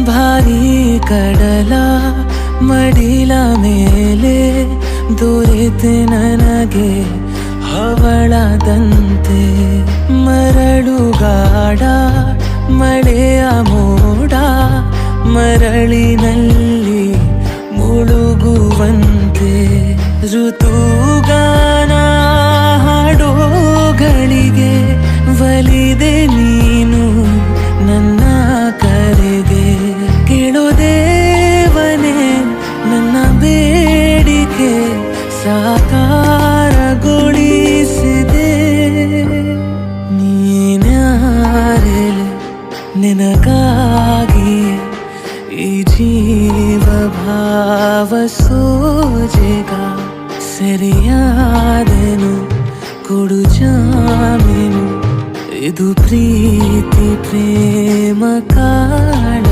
ಭಾರಿ ಕಡಲ ಮಡಿಲ ಮೇಲೆ ದೊರೆತೆ ನನಗೆ ಹವಳದಂತೆ ಮರಳುಗಾಡ ಮಳೆಯ ಮೋಡ ಮರಳಿನಲ್ಲಿ ಮುಳುಗುವಂತೆ ಋತುಗಾನ ಹಾಡೋಗಳಿಗೆ ಒಲಿದೆ ನೀನು ನನ್ನ ಕರೆಗೆ ಕೇಳೋದೇವನೇ ನನ್ನ ಬೇಡಿಕೆ ಸಾಕಾರಗೊಳಿಸಿದೆ ನೀನ್ಯಾರೆಲೆ ನಿನಗಾಗಿ ಈ ಜೀವ ಭಾವ ಸೋಜೆಗ ಸರಿಯಾದೆನು ಕೊಡು ಜಾಮೀನು ಇದು ಪ್ರೀತಿ ಪ್ರೇಮ ಕಾಳ